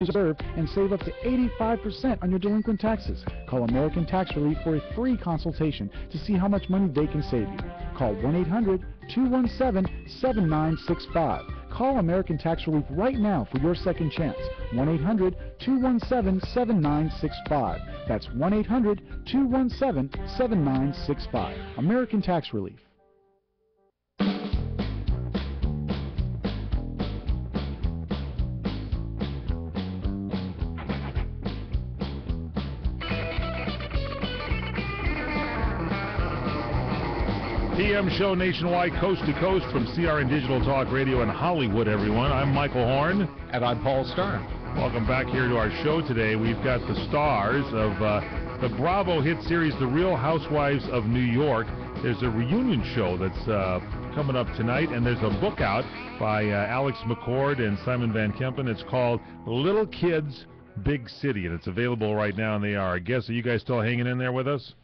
Reserve and save up to 85% on your delinquent taxes. Call American Tax Relief for a free consultation to see how much money they can save you. Call 1-800-217-7965. Call American Tax Relief right now for your second chance. 1-800-217-7965. That's 1-800-217-7965. American Tax Relief. PM show nationwide, coast to coast from CRN Digital Talk Radio in Hollywood, everyone. I'm Michael Horn. And I'm Paul Stern. Welcome back here to our show today. We've got the stars of the Bravo hit series, The Real Housewives of New York. There's a reunion show that's coming up tonight, and there's a book out by Alex McCord and Simon Van Kempen. It's called Little Kids, Big City, and it's available right now, and they are. I guess, are you guys still hanging in there with us?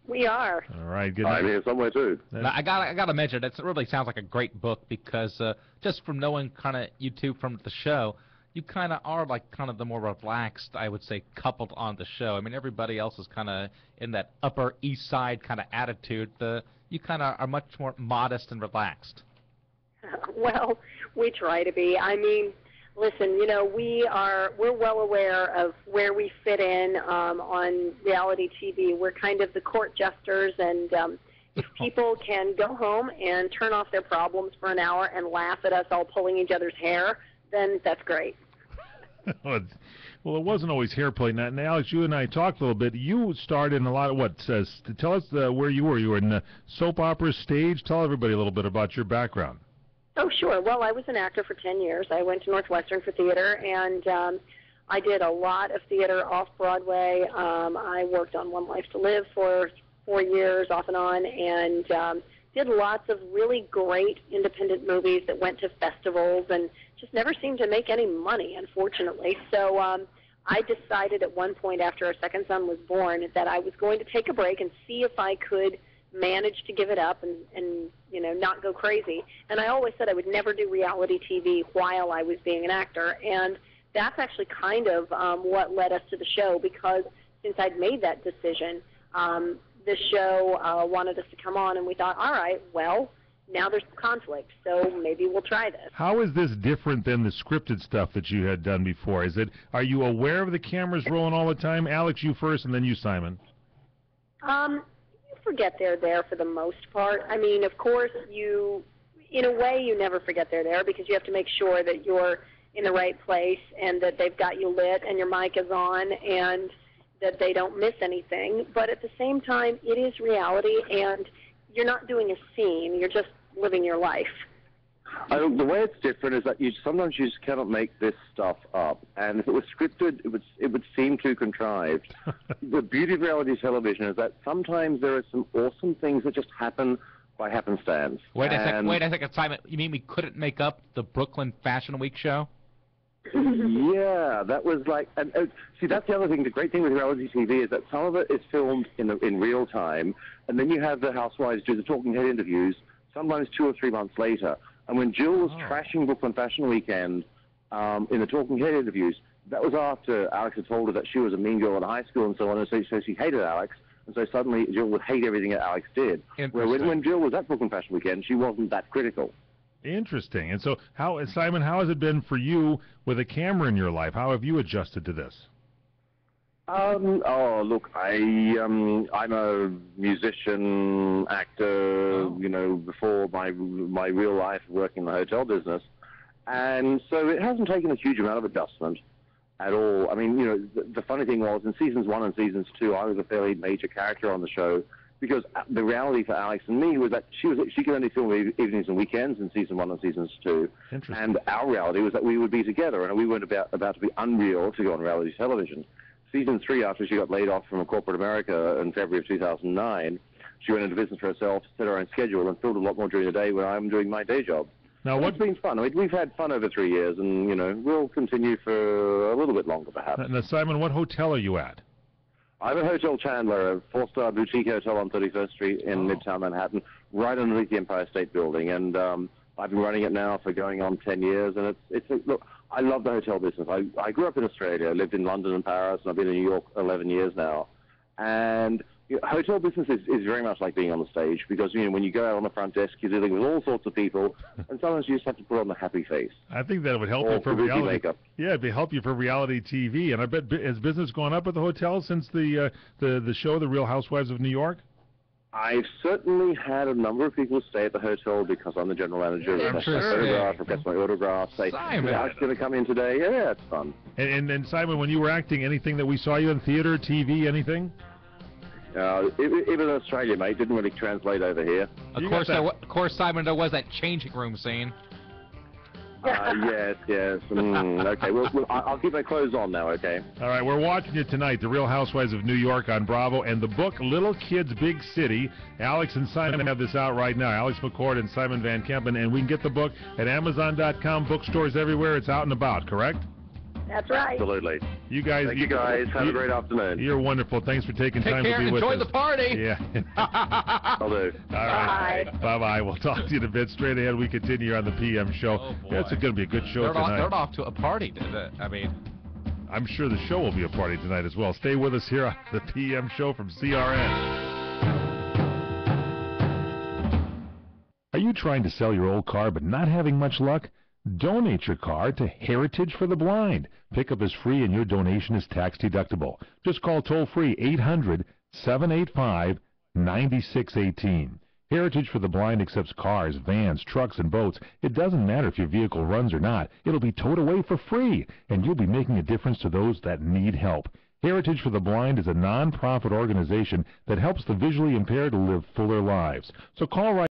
We are. All right, good. I'm here somewhere too. I got to mention, it really sounds like a great book because just from knowing kind of you two from the show, you kind of are like kind of the more relaxed, I would say, coupled on the show. I mean, everybody else is kind of in that Upper East Side kind of attitude. You kind of are much more modest and relaxed. Well, we try to be. I mean, listen, you know, we're well aware of where we fit in on reality TV. We're kind of the court jesters, and if people can go home and turn off their problems for an hour and laugh at us all pulling each other's hair, then that's great. Well, it wasn't always hair play. Now, Alex, you and I talked a little bit. You starred in a lot of tell us where you were. You were in the soap opera stage. Tell everybody a little bit about your background. Oh, sure. Well, I was an actor for 10 years. I went to Northwestern for theater, and I did a lot of theater off-Broadway. I worked on One Life to Live for 4 years, off and on, and did lots of really great independent movies that went to festivals and just never seemed to make any money, unfortunately. So I decided at one point after our second son was born that I was going to take a break and see if I could manage to give it up and you know, not go crazy. And I always said I would never do reality TV while I was being an actor, and that's actually kind of what led us to the show, because since I'd made that decision, the show wanted us to come on, and we thought, all right, well, now there's conflict, so maybe we'll try this. How is this different than the scripted stuff that you had done before? Are you aware of the cameras rolling all the time? Alex, you first, and then you, Simon. Forget they're there for the most part. I mean, of course, in a way, you never forget they're there because you have to make sure that you're in the right place and that they've got you lit and your mic is on and that they don't miss anything. But at the same time, it is reality, and you're not doing a scene. You're just living your life. The way it's different is that sometimes you just cannot make this stuff up, and if it was scripted, it would seem too contrived. The beauty of reality television is that sometimes there are some awesome things that just happen by happenstance. Wait a second, Simon. You mean we couldn't make up the Brooklyn Fashion Week show? Yeah, that was like, and see, that's the other thing. The great thing with reality TV is that some of it is filmed in real time, and then you have the housewives do the talking head interviews, sometimes 2 or 3 months later. And when Jill was trashing Brooklyn Fashion Weekend in the talking head interviews, that was after Alex had told her that she was a mean girl in high school and so on, and so she hated Alex, and so suddenly Jill would hate everything that Alex did. Where when Jill was at Brooklyn Fashion Weekend, she wasn't that critical. Interesting. And so, Simon, how has it been for you with a camera in your life? How have you adjusted to this? Look, I'm a musician, actor, you know, before my real life working in the hotel business. And so it hasn't taken a huge amount of adjustment at all. I mean, you know, the funny thing was in seasons 1 and seasons 2, I was a fairly major character on the show because the reality for Alex and me was that she could only film evenings and weekends in season 1 and seasons 2. And our reality was that we would be together, and we weren't about to be unreal to go on reality television. Season 3, after she got laid off from corporate America in February of 2009, she went into business for herself, set her own schedule, and filled a lot more during the day when I'm doing my day job. Now, what's been fun? I mean, we've had fun over 3 years, and, you know, we'll continue for a little bit longer, perhaps. Now, Simon, what hotel are you at? I'm at Hotel Chandler, a 4-star boutique hotel on 31st Street in Midtown Manhattan, right underneath the Empire State Building. And I've been running it now for going on 10 years. And look, I love the hotel business. I grew up in Australia. I lived in London and Paris, and I've been in New York 11 years now. And hotel business is very much like being on the stage because, when you go out on the front desk, you're dealing with all sorts of people, and sometimes you just have to put on the happy face. I think that would help you for reality. Makeup. Yeah, it'd help you for reality TV. And I bet, has business gone up at the hotel since the show, The Real Housewives of New York? I've certainly had a number of people stay at the hotel because I'm the general manager. Request my autograph, say, Alex going to come in today. Yeah, it's fun. And Simon, when you were acting, anything that we saw you in theater, TV, anything? Even in Australia, mate, didn't really translate over here. Of course, Simon, there was that changing room scene. Yes. Okay, well, I'll keep my clothes on now, okay? All right, we're watching you tonight, The Real Housewives of New York on Bravo, and the book, Little Kids, Big City. Alex and Simon have this out right now, Alex McCord and Simon Van Kempen, and we can get the book at Amazon.com, bookstores everywhere. It's out and about, correct? That's right. Absolutely. You guys, Thank you guys. Have a great afternoon. You're wonderful. Thanks for taking time to be with us. Enjoy the party. Yeah. I'll do. All right. Bye-bye. We'll talk to you in a bit. Straight ahead, we continue on the PM show. Oh, boy. It's going to be a good show tonight. They're off to a party. I'm sure the show will be a party tonight as well. Stay with us here on the PM show from CRN. Are you trying to sell your old car but not having much luck? Donate your car to Heritage for the Blind. Pickup is free and your donation is tax deductible. Just call toll-free 800-785-9618. Heritage for the Blind accepts cars, vans, trucks, and boats. It doesn't matter if your vehicle runs or not. It'll be towed away for free, and you'll be making a difference to those that need help. Heritage for the Blind is a non-profit organization that helps the visually impaired to live fuller lives. So call right